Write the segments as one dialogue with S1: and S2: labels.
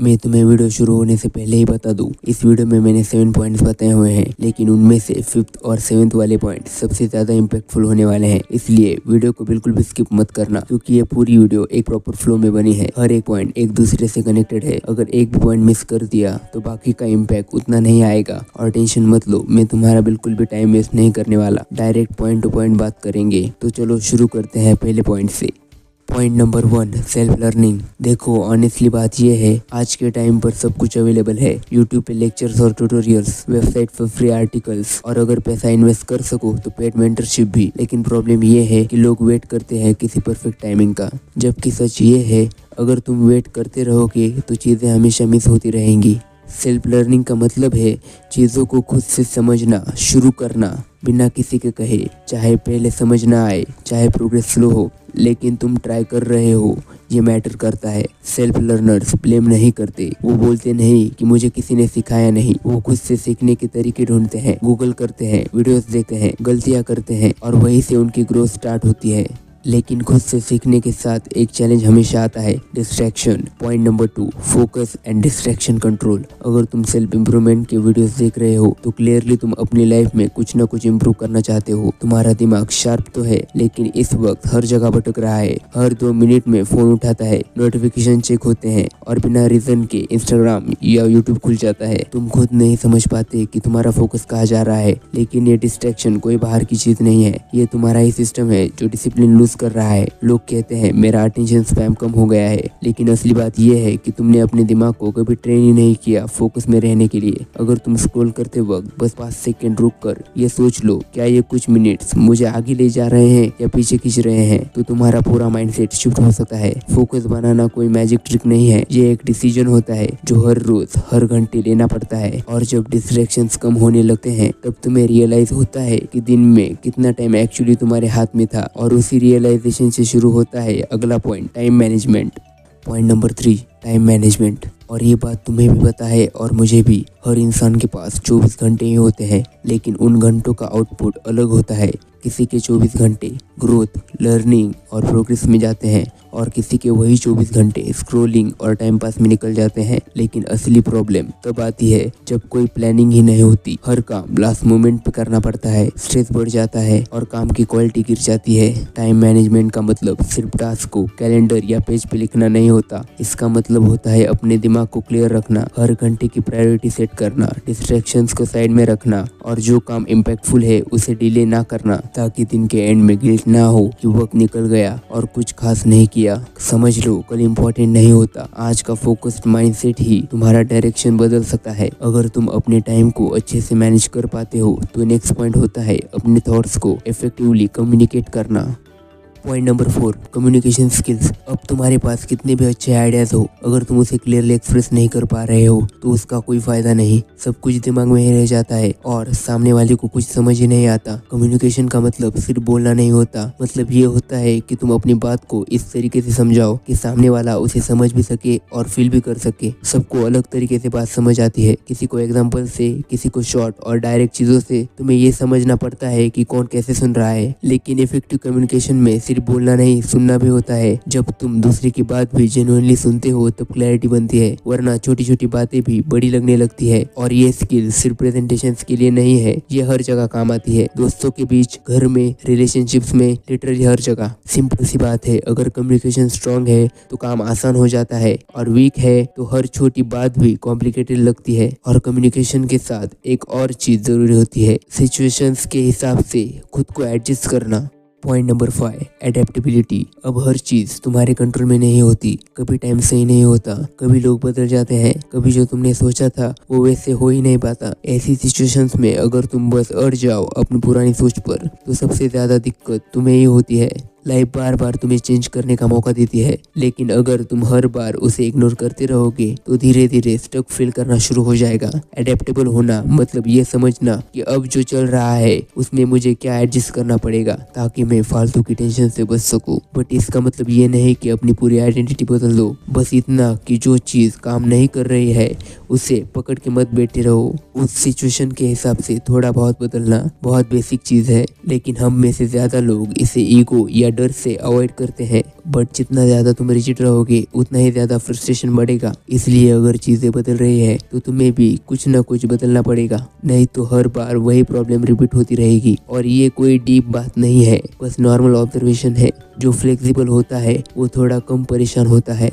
S1: मैं तुम्हें वीडियो शुरू होने से पहले ही बता दूं, इस वीडियो में मैंने 7 पॉइंट्स बताए हुए हैं, लेकिन उनमें से 5th और 7th वाले पॉइंट सबसे ज्यादा इम्पैक्टफुल होने वाले हैं। इसलिए वीडियो को बिल्कुल भी स्किप मत करना, क्योंकि ये पूरी वीडियो एक प्रॉपर फ्लो में बनी है। हर एक पॉइंट एक दूसरे से कनेक्टेड है। अगर एक भी पॉइंट मिस कर दिया तो बाकी का इम्पैक्ट उतना नहीं आएगा। और टेंशन मत लो, मैं तुम्हारा बिल्कुल भी टाइम वेस्ट नहीं करने वाला, डायरेक्ट पॉइंट टू पॉइंट बात करेंगे। तो चलो शुरू करते हैं पहले पॉइंट से। Point number 1, self learning. देखो, ऑनेस्टली बात यह है, आज के टाइम पर सब कुछ अवेलेबल है। यूट्यूब पे लेक्चर्स और ट्यूटोरियल्स, वेबसाइट पर फ्री आर्टिकल्स, और अगर पैसा इन्वेस्ट कर सको तो पेड मेंटरशिप भी। लेकिन प्रॉब्लम ये है कि लोग वेट करते हैं किसी परफेक्ट टाइमिंग का, जबकि सच ये है अगर तुम वेट करते रहोगे तो चीज़ें हमेशा मिस होती रहेंगी। सेल्फ लर्निंग का मतलब है चीज़ों को खुद से समझना शुरू करना, बिना किसी के कहे। चाहे पहले समझ ना आए, चाहे प्रोग्रेस स्लो हो, लेकिन तुम ट्राई कर रहे हो, ये मैटर करता है। सेल्फ लर्नर्स ब्लेम नहीं करते। वो बोलते नहीं कि मुझे किसी ने सिखाया नहीं। वो खुद से सीखने के तरीके ढूंढते हैं, गूगल करते हैं, वीडियोस देखते हैं, गलतियां करते हैं, और वहीं से उनकी ग्रोथ स्टार्ट होती है। लेकिन खुद से सीखने के साथ एक चैलेंज हमेशा आता है, distraction. Point number 2, focus and distraction control. अगर तुम सेल्फ इम्प्रूवमेंट के वीडियोस देख रहे हो तो क्लियरली तुम अपनी लाइफ में कुछ ना कुछ इम्प्रूव करना चाहते हो। तुम्हारा दिमाग शार्प तो है, लेकिन इस वक्त हर जगह भटक रहा है। हर 2 मिनट में फोन उठाता है, नोटिफिकेशन चेक होते हैं, और बिना रीजन के इंस्टाग्राम या यूट्यूब खुल जाता है। तुम खुद नहीं समझ पाते कि तुम्हारा फोकस कहाँ जा रहा है, लेकिन ये डिस्ट्रैक्शन कोई बाहर की चीज नहीं है। ये तुम्हारा ही सिस्टम है जो डिसिप्लिन लूज कर रहा है। लोग कहते हैं मेरा अटेंशन स्पैम कम हो गया है, लेकिन असली बात यह है कि तुमने अपने दिमाग को कभी ट्रेन ही नहीं किया फोकस में रहने के लिए। अगर तुम स्क्रॉल करते वक्त बस 5 सेकंड रुक कर ये सोच लो, क्या ये कुछ मिनट्स मुझे आगे ले जा रहे हैं या पीछे खींच रहे हैं, तो तुम्हारा पूरा माइंडसेट शिफ्ट हो सकता है। फोकस बनाना कोई मैजिक ट्रिक नहीं है, ये एक डिसीजन होता है जो हर रोज हर घंटे लेना पड़ता है। और जब डिस्ट्रैक्शंस कम होने लगते हैं तब तुम्हें रियलाइज होता है कि दिन में कितना टाइम एक्चुअली तुम्हारे हाथ में था। और उसी रियलाइजेशन से शुरू होता है अगला point, time management. Point number 3, time management. और ये बात तुम्हें भी पता है और मुझे भी, हर इंसान के पास 24 घंटे ही होते हैं, लेकिन उन घंटों का आउटपुट अलग होता है। किसी के 24 घंटे ग्रोथ, लर्निंग और प्रोग्रेस में जाते हैं, और किसी के वही 24 घंटे स्क्रोलिंग और टाइम पास में निकल जाते हैं। लेकिन असली प्रॉब्लम तब आती है जब कोई प्लानिंग ही नहीं होती। हर काम लास्ट मोमेंट पे करना पड़ता है, स्ट्रेस बढ़ जाता है और काम की क्वालिटी गिर जाती है। टाइम मैनेजमेंट का मतलब सिर्फ टास्क को कैलेंडर या पेज पे लिखना नहीं होता। इसका मतलब होता है अपने दिमाग को क्लियर रखना, हर घंटे की प्रायोरिटी सेट करना, डिस्ट्रैक्शंस को साइड में रखना, और जो काम इम्पैक्टफुल है उसे डिले ना करना, ताकि दिन के एंड में गिल्ट ना हो कि वक्त निकल गया और कुछ खास नहीं किया। समझ लो, कल इम्पोर्टेंट नहीं होता, आज का फोकस्ड माइंडसेट ही तुम्हारा डायरेक्शन बदल सकता है। अगर तुम अपने टाइम को अच्छे से मैनेज कर पाते हो तो नेक्स्ट पॉइंट होता है अपने थॉट्स को इफेक्टिवली कम्युनिकेट करना। Point number 4, communication skills. अब तुम्हारे पास कितने भी अच्छे आइडियाज हो, अगर तुम उसे क्लियरली एक्सप्रेस नहीं कर पा रहे हो तो उसका कोई फायदा नहीं। सब कुछ दिमाग में ही रह जाता है और सामने वाले को कुछ समझ ही नहीं आता। कम्युनिकेशन का मतलब सिर्फ बोलना नहीं होता, मतलब ये होता है कि तुम अपनी बात को इस तरीके से समझाओ कि सामने वाला उसे समझ भी सके और फील भी कर सके। सबको अलग तरीके से बात समझ आती है, किसी को एग्जाम्पल से, किसी को शॉर्ट और डायरेक्ट चीजों से। तुम्हें ये समझना पड़ता है कि कौन कैसे सुन रहा है। लेकिन इफेक्टिव कम्युनिकेशन में सिर्फ बोलना नहीं, सुनना भी होता है। जब तुम दूसरे की बात भी जेन्युइनली सुनते हो तब क्लैरिटी बनती है, वरना छोटी छोटी बातें भी बड़ी लगने लगती है। और ये स्किल सिर्फ प्रेजेंटेशन के लिए नहीं है, ये हर जगह काम आती है। दोस्तों के बीच, घर में, रिलेशनशिप्स में, लिटरली हर जगह। सिंपल सी बात है, अगर कम्युनिकेशन स्ट्रांग है तो काम आसान हो जाता है, और वीक है तो हर छोटी बात भी कॉम्प्लिकेटेड लगती है। और कम्युनिकेशन के साथ एक और चीज जरूरी होती है, सिचुएशंस के हिसाब से खुद को एडजस्ट करना। Point number 5, adaptability. अब हर चीज तुम्हारे कंट्रोल में नहीं होती। कभी टाइम सही नहीं होता, कभी लोग बदल जाते हैं, कभी जो तुमने सोचा था वो वैसे हो ही नहीं पाता। ऐसी सिचुएशंस में अगर तुम बस अड़ जाओ अपनी पुरानी सोच पर तो सबसे ज्यादा दिक्कत तुम्हें ही होती है। लाइफ बार बार तुम्हें चेंज करने का मौका देती है, लेकिन अगर तुम हर बार उसे इग्नोर करते रहोगे तो धीरे धीरे स्टक फील करना शुरू हो जाएगा। एडेप्टेबल होना मतलब ये समझना कि अब जो चल रहा है उसमें मुझे क्या एडजस्ट करना पड़ेगा ताकि मैं फालतू की टेंशन से बच सकूं। बट इसका मतलब ये नहीं कि अपनी पूरी आइडेंटिटी बदल दो, बस इतना कि जो चीज काम नहीं कर रही है उसे पकड़ के मत बैठे रहो। उस सिचुएशन के हिसाब से थोड़ा बहुत बदलना बहुत बेसिक चीज है, लेकिन हम में से ज्यादा लोग इसे ईगो या डर से अवॉइड करते हैं। बट जितना ज्यादा तुम रिजिड रहोगे उतना ही ज्यादा फ्रस्ट्रेशन बढ़ेगा। इसलिए अगर चीजें बदल रही है तो तुम्हें भी कुछ ना कुछ बदलना पड़ेगा, नहीं तो हर बार वही प्रॉब्लम रिपीट होती रहेगी। और ये कोई डीप बात नहीं है, बस नॉर्मल ऑब्जर्वेशन है। जो फ्लेक्सिबल होता है वो थोड़ा कम परेशान होता है।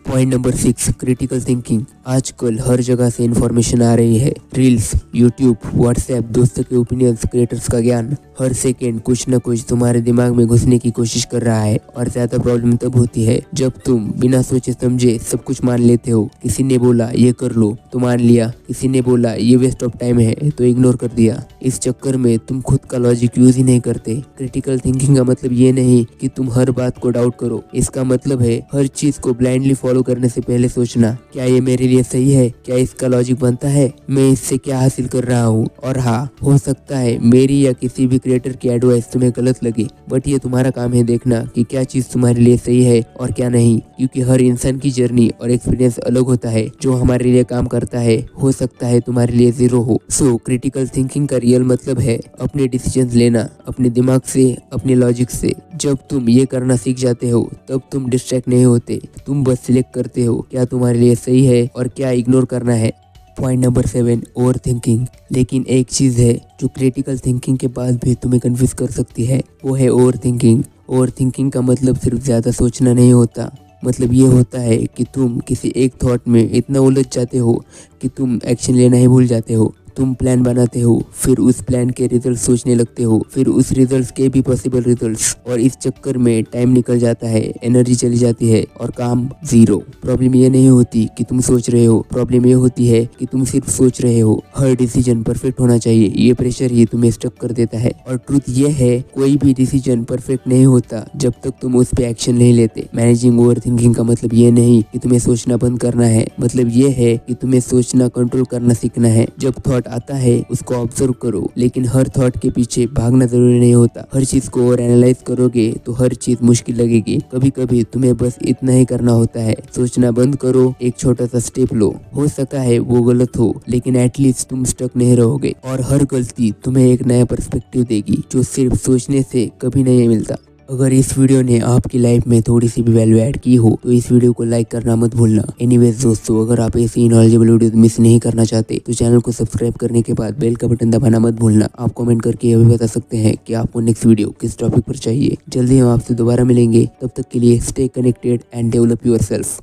S1: Point number 6, critical thinking. आजकल हर जगह से इंफॉर्मेशन आ रही है, रील्स, यूट्यूब, व्हाट्सएप, दोस्तों के ओपिनियंस, क्रिएटर्स का ज्ञान। हर सेकेंड कुछ न कुछ तुम्हारे दिमाग में घुसने की कोशिश कर रहा है। और ज्यादा प्रॉब्लम तब होती है जब तुम बिना सोचे समझे सब कुछ मान लेते हो। किसी ने बोला ये कर लो तो मान लिया, किसी ने बोला ये वेस्ट ऑफ टाइम है तो इग्नोर कर दिया। इस चक्कर में तुम खुद का लॉजिक यूज ही नहीं करते। क्रिटिकल थिंकिंग का मतलब ये नहीं कि तुम हर बात को डाउट करो, इसका मतलब है हर चीज को ब्लाइंडली फॉलो करने से पहले सोचना, क्या ये मेरे लिए सही है, क्या इसका लॉजिक बनता है, मैं इससे क्या हासिल कर रहा हूँ। और हाँ, हो सकता है मेरी या किसी भी क्रिएटर की एडवाइस तुम्हें गलत लगे, बट ये तुम्हारा काम है देखना कि क्या चीज तुम्हारे लिए सही है और क्या नहीं। क्योंकि हर इंसान की जर्नी और एक्सपीरियंस अलग होता है। जो हमारे लिए काम करता है हो सकता है तुम्हारे लिए जीरो हो। सो क्रिटिकल थिंकिंग का रियल मतलब है अपने डिसीजन लेना अपने दिमाग से, अपने लॉजिक से। जब तुम ये करना सीख जाते हो तब तुम डिस्ट्रैक्ट नहीं होते, तुम बस सिलेक्ट करते हो क्या तुम्हारे लिए सही है और क्या इग्नोर करना है। Point number 7, over thinking. लेकिन एक चीज है जो क्रिटिकल थिंकिंग के बाद भी तुम्हें कंफ्यूज कर सकती है, वो है ओवर थिंकिंग। ओवर थिंकिंग का मतलब सिर्फ ज्यादा सोचना नहीं होता, मतलब ये होता है कि तुम किसी एक थॉट में इतना उलझ जाते हो कि तुम एक्शन लेना ही भूल जाते हो। तुम प्लान बनाते हो, फिर उस प्लान के रिजल्ट सोचने लगते हो, फिर उस रिजल्ट्स के भी पॉसिबल रिजल्ट्स, और इस चक्कर में टाइम निकल जाता है, एनर्जी चली जाती है और काम जीरो। प्रॉब्लम ये नहीं होती कि तुम सोच रहे हो, प्रॉब्लम ये होती है कि तुम सिर्फ सोच रहे हो। हर डिसीजन परफेक्ट होना चाहिए, ये प्रेशर ही तुम्हें स्टक कर देता है। और ट्रूथ ये है, कोई भी डिसीजन परफेक्ट नहीं होता जब तक तुम उस पे एक्शन नहीं लेते। मैनेजिंग ओवर थिंकिंग का मतलब ये नहीं कि तुम्हें सोचना बंद करना है, मतलब ये है कि तुम्हें सोचना कंट्रोल करना सीखना है। जब थॉट आता है उसको ऑब्जर्व करो, लेकिन हर थॉट के पीछे भागना जरूरी नहीं होता। हर चीज को ओवर एनालाइज करोगे तो हर चीज मुश्किल लगेगी। कभी कभी तुम्हें बस इतना ही करना होता है, सोचना बंद करो, एक छोटा सा स्टेप लो। हो सकता है वो गलत हो, लेकिन एटलीस्ट तुम स्टक नहीं रहोगे। और हर गलती तुम्हें एक नया पर्सपेक्टिव देगी जो सिर्फ सोचने से कभी नहीं मिलता। अगर इस वीडियो ने आपकी लाइफ में थोड़ी सी भी वैल्यू ऐड की हो तो इस वीडियो को लाइक करना मत भूलना। एनीवेज दोस्तों, अगर आप ऐसी नॉलेजेबल वीडियो मिस नहीं करना चाहते तो चैनल को सब्सक्राइब करने के बाद बेल का बटन दबाना मत भूलना। आप कमेंट करके यह भी बता सकते हैं कि आपको नेक्स्ट वीडियो किस टॉपिक पर चाहिए। जल्दी हम आपसे दोबारा मिलेंगे, तब तक के लिए stay connected and develop yourself.